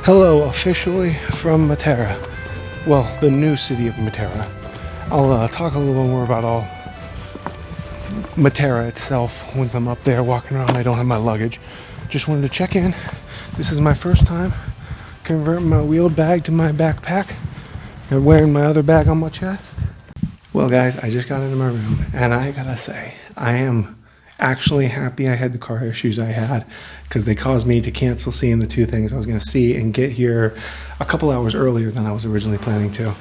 Hello, officially from Matera. Well, the new city of Matera. I'll talk a little more about all Matera itself once I'm up there walking around. I don't have my luggage. Just wanted to check in. This is my first time converting my wheeled bag to my backpack and wearing my other bag on my chest. Well, guys, I just got into my room, and I gotta say, I am actually happy I had the car issues I had, because they caused me to cancel seeing the two things I was going to see and get here a couple hours earlier than I was originally planning to.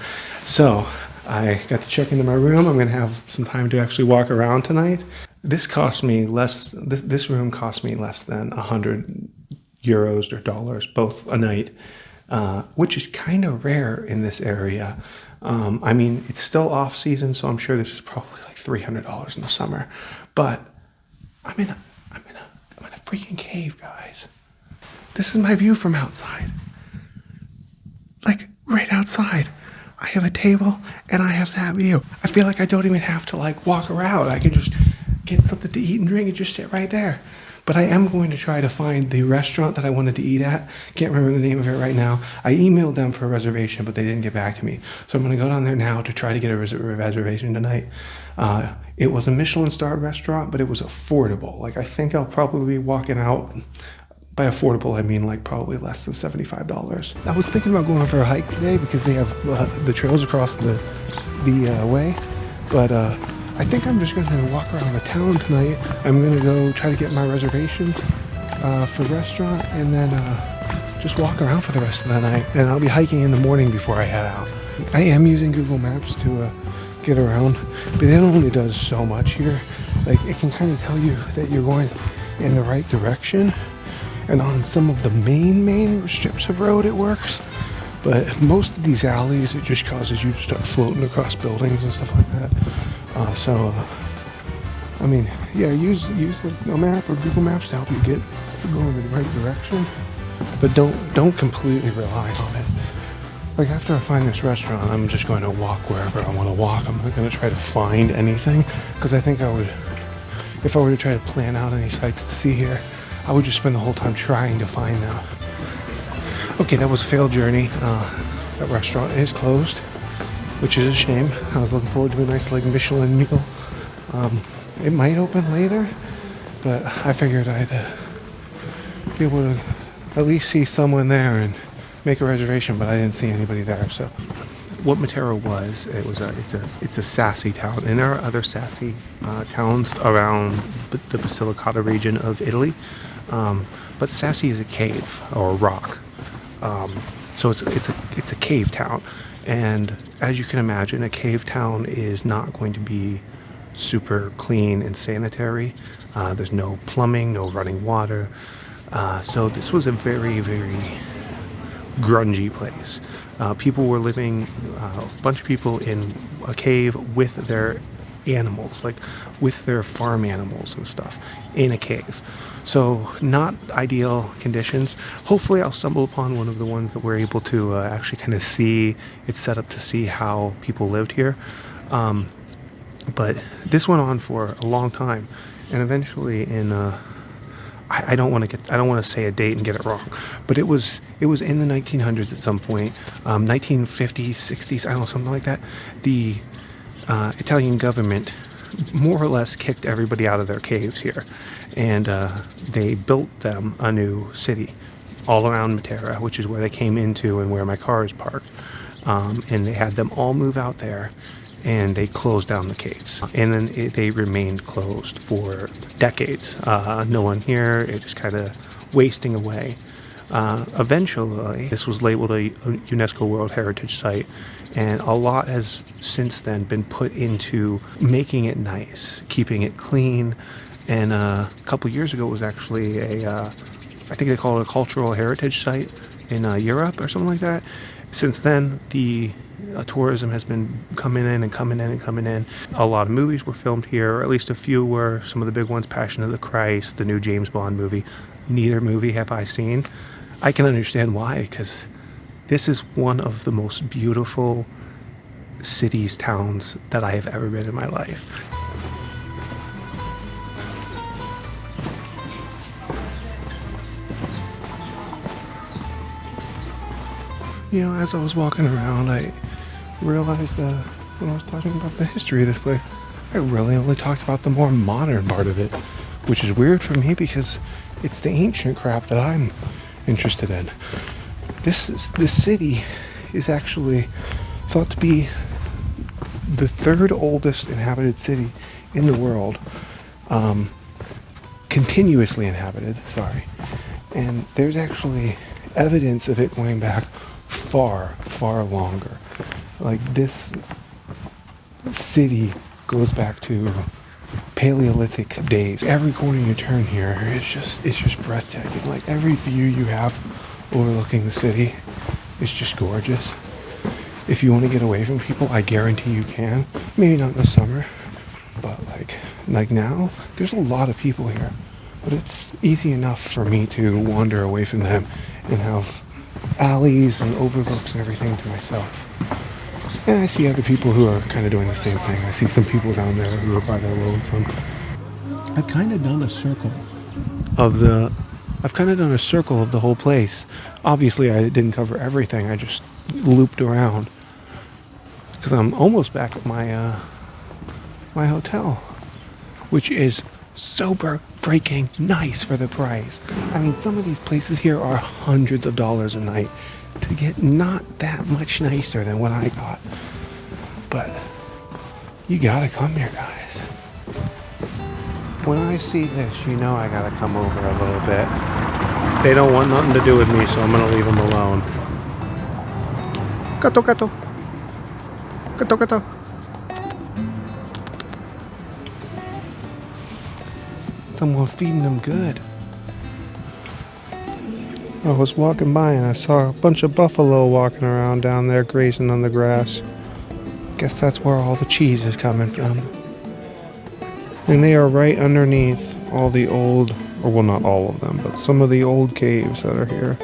So I got to check into my room. I'm going to have some time to actually walk around tonight. This cost me less. This room cost me less than €100 or dollars both a night, which is kind of rare in this area. I mean, it's still off season, so I'm sure this is probably like $300 in the summer, but I'm in a freaking cave, guys. This is my view from outside. Like, right outside. I have a table, and I have that view. I feel like I don't even have to, like, walk around. I can just get something to eat and drink and just sit right there. But I am going to try to find the restaurant that I wanted to eat at. Can't remember the name of it right now. I emailed them for a reservation, but they didn't get back to me. So I'm going to go down there now to try to get a reservation tonight. It was a Michelin-starred restaurant, but it was affordable. Like, I think I'll probably be walking out. By affordable, I mean like probably less than $75. I was thinking about going for a hike today because they have the trails across the way, but I think I'm just going to walk around the town tonight. I'm going to go try to get my reservations for the restaurant, and then just walk around for the rest of the night. And I'll be hiking in the morning before I head out. I am using Google Maps to get around, but it only does so much here. Like, it can kind of tell you that you're going in the right direction, and on some of the main strips of road it works, but most of these alleys it just causes you to start floating across buildings and stuff like that. I mean, yeah, use a map or Google Maps to help you get going in the right direction, but don't completely rely on it. Like, after I find this restaurant, I'm just going to walk wherever I want to walk. I'm not going to try to find anything, because I think if I were to try to plan out any sites to see here, I would just spend the whole time trying to find them. Okay, that was a failed journey. That restaurant is closed, which is a shame. I was looking forward to a nice, like, Michelin meal. It might open later, but I figured I'd be able to at least see someone there and make a reservation, but I didn't see anybody there. So what Matera was, it's a sassi town, and there are other sassi towns around the Basilicata region of Italy, but sassi is a cave or a rock, so it's a cave town, and as you can imagine, a cave town is not going to be super clean and sanitary. There's no plumbing, no running water, so this was a very, very grungy place. People were living, a bunch of people in a cave with their animals, like with their farm animals and stuff, in a cave. So not ideal conditions. Hopefully I'll stumble upon one of the ones that we're able to actually kind of see. It's set up to see how people lived here. But this went on for a long time, and eventually in I don't want to say a date and get it wrong, but it was in the 1900s at some point, 1950s, 60s, I don't know, something like that. The Italian government more or less kicked everybody out of their caves here, and they built them a new city all around Matera, which is where they came into and where my car is parked, and they had them all move out there, and they closed down the caves, and then they remained closed for decades. No one here. It just kind of wasting away. Eventually, this was labeled a UNESCO World Heritage Site, and a lot has since then been put into making it nice, keeping it clean, and a couple years ago it was actually I think they call it a cultural heritage site in Europe or something like that. Since then, the tourism has been coming in. A lot of movies were filmed here, or at least a few were. Some of the big ones, Passion of the Christ, the new James Bond movie. Neither movie have I seen. I can understand why, because this is one of the most beautiful cities, towns that I have ever been in my life. You know, as I was walking around, I realized when I was talking about the history of this place, I really only talked about the more modern part of it, which is weird for me because it's the ancient crap that I'm interested in. This city is actually thought to be the third oldest inhabited city in the world, continuously inhabited, sorry. And there's actually evidence of it going back far, far longer. Like, this city goes back to Paleolithic days. Every corner you turn here is just breathtaking. Like, every view you have overlooking the city is just gorgeous. If you want to get away from people, I guarantee you can. Maybe not in the summer, but like now, there's a lot of people here. But it's easy enough for me to wander away from them and have alleys and overlooks and everything to myself. And I see other people who are kind of doing the same thing. I see some people down there who are by their lonesome. I've kind of done a circle of the whole place. Obviously, I didn't cover everything. I just looped around because I'm almost back at my my hotel, which is super freaking nice for the price. I mean, some of these places here are hundreds of dollars a night to get not that much nicer than what I got. But you gotta come here, guys. When I see this, you know I gotta come over a little bit. They don't want nothing to do with me, so I'm gonna leave them alone. Gato, gato. Gato, gato. Someone feeding them good. I was walking by and I saw a bunch of buffalo walking around down there grazing on the grass. Guess that's where all the cheese is coming from. And they are right underneath all the old, or well, not all of them, but some of the old caves that are here.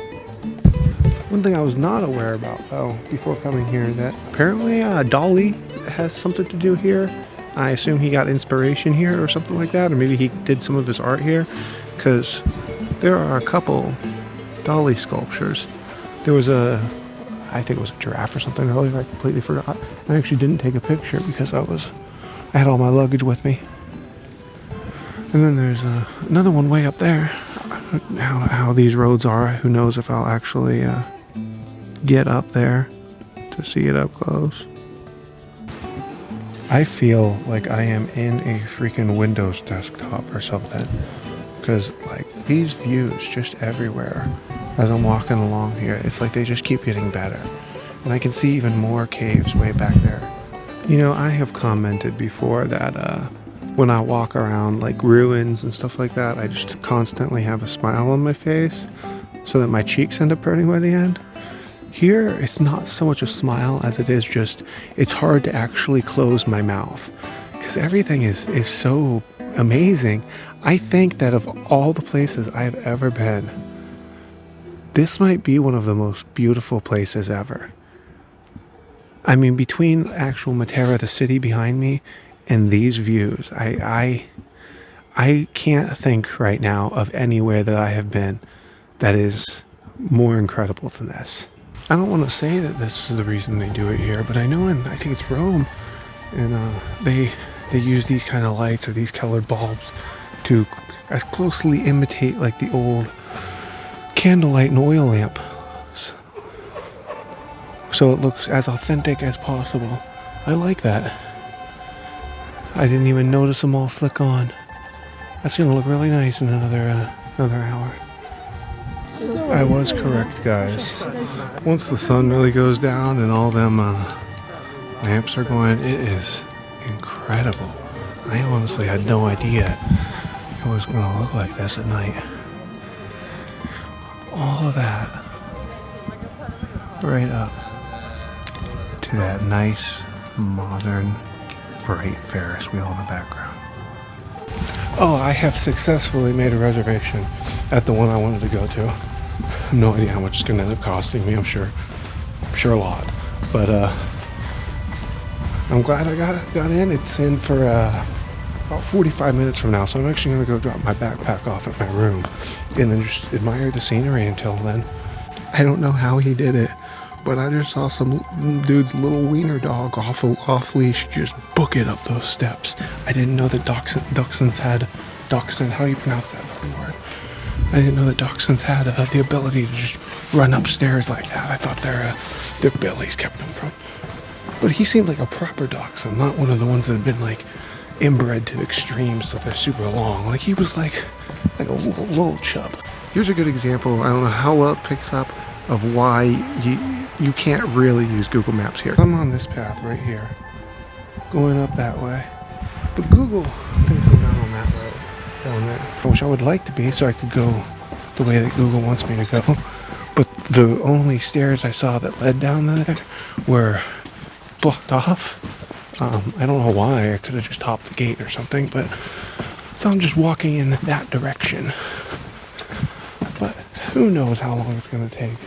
One thing I was not aware about, though, before coming here, that apparently Dali has something to do here. I assume he got inspiration here or something like that, or maybe he did some of his art here, because there are a couple Dali sculptures. There was I think it was a giraffe or something earlier. I completely forgot. I actually didn't take a picture because I had all my luggage with me. And then there's another one way up there. How these roads are, who knows if I'll actually get up there to see it up close. I feel like I am in a freaking Windows desktop or something, because like these views just everywhere as I'm walking along here, it's like they just keep getting better. And I can see even more caves way back there. You know, I have commented before that when I walk around like ruins and stuff like that, I just constantly have a smile on my face so that my cheeks end up hurting by the end. Here, it's not so much a smile as it is just, it's hard to actually close my mouth because everything is so amazing. I think that of all the places I've ever been, this might be one of the most beautiful places ever. I mean, between actual Matera, the city behind me, and these views, I can't think right now of anywhere that I have been that is more incredible than this. I don't want to say that this is the reason they do it here, but I know I think it's Rome, and they use these kind of lights or these colored bulbs to as closely imitate like the old candlelight and oil lamp, so it looks as authentic as possible. I like that. I didn't even notice them all flick on. That's gonna look really nice in another hour. I was correct, guys. Once the sun really goes down and all them lamps are going, it is incredible. I honestly had no idea it was gonna look like this at night. All of that right up to that nice, modern, bright Ferris wheel in the background. Oh, I have successfully made a reservation at the one I wanted to go to. I have no idea how much it's gonna end up costing me. I'm sure a lot, but I'm glad I got in. It's in for about 45 minutes from now, so I'm actually gonna go drop my backpack off at my room and then just admire the scenery until then. I don't know how he did it, But I just saw some dude's little wiener dog off leash just book it up those steps. I didn't know that dachshunds had, how do you pronounce that fucking word? I didn't know that dachshunds had the ability to just run upstairs like that. I thought their bellies kept them from. But he seemed like a proper dachshund, not one of the ones that have been like inbred to extremes so they're super long. Like he was like a little chub. Here's a good example. I don't know how well it picks up of why you can't really use Google Maps here. I'm on this path right here, going up that way, but Google thinks I'm not on that road down there, which I would like to be so I could go the way that Google wants me to go. But the only stairs I saw that led down there were blocked off. I don't know why. I could have just hopped the gate or something, but so I'm just walking in that direction. But who knows how long it's going to take.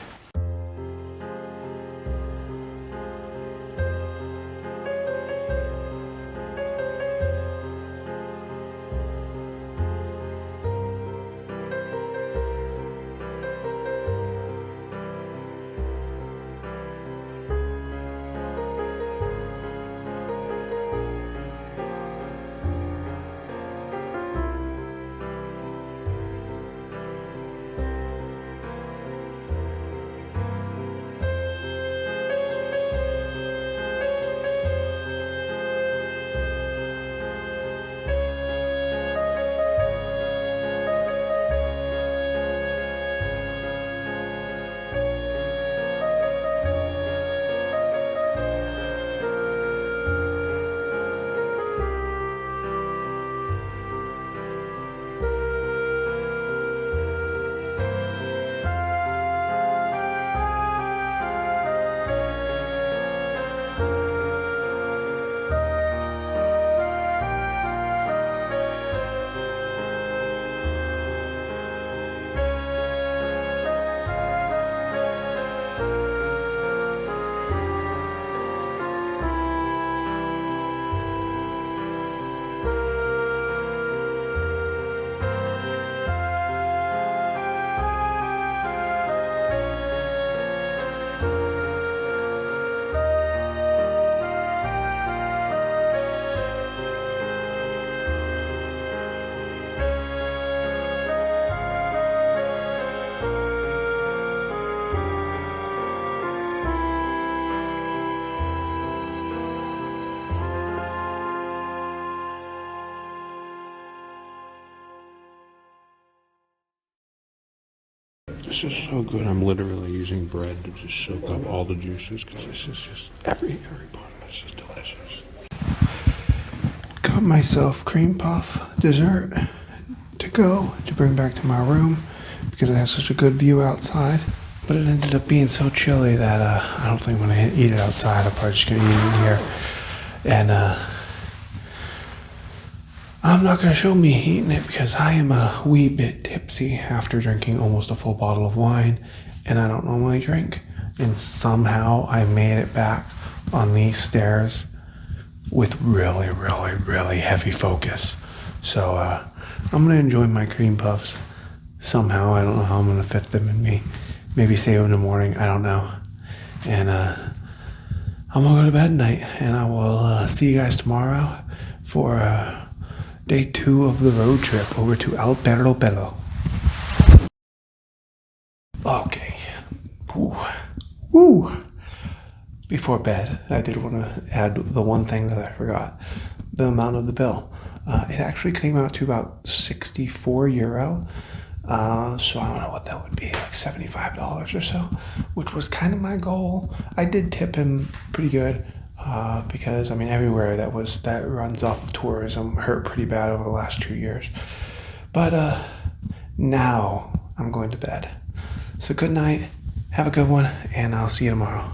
This is so good. I'm literally using bread to just soak up all the juices because this is just every part of this is delicious. Got myself cream puff dessert to go to bring back to my room because it has such a good view outside. But it ended up being so chilly that I don't think I'm gonna eat it outside. I'm probably just gonna eat it in here. And I'm not gonna show me eating it because I am a wee bit tipsy after drinking almost a full bottle of wine, and I don't normally drink. And somehow I made it back on these stairs with really, really, really heavy focus. So I'm gonna enjoy my cream puffs somehow. I don't know how I'm gonna fit them in me. Maybe save them in the morning. I don't know. And I'm gonna go to bed tonight, and I will see you guys tomorrow for day 2 of the road trip over to Bubbole. Okay. Woo. Before bed, I did want to add the one thing that I forgot. The amount of the bill. It actually came out to about €64. So I don't know what that would be, like $75 or so, which was kind of my goal. I did tip him pretty good. Because I mean everywhere that runs off of tourism hurt pretty bad over the last 2 years. But now I'm going to bed. So good night, have a good one, and I'll see you tomorrow.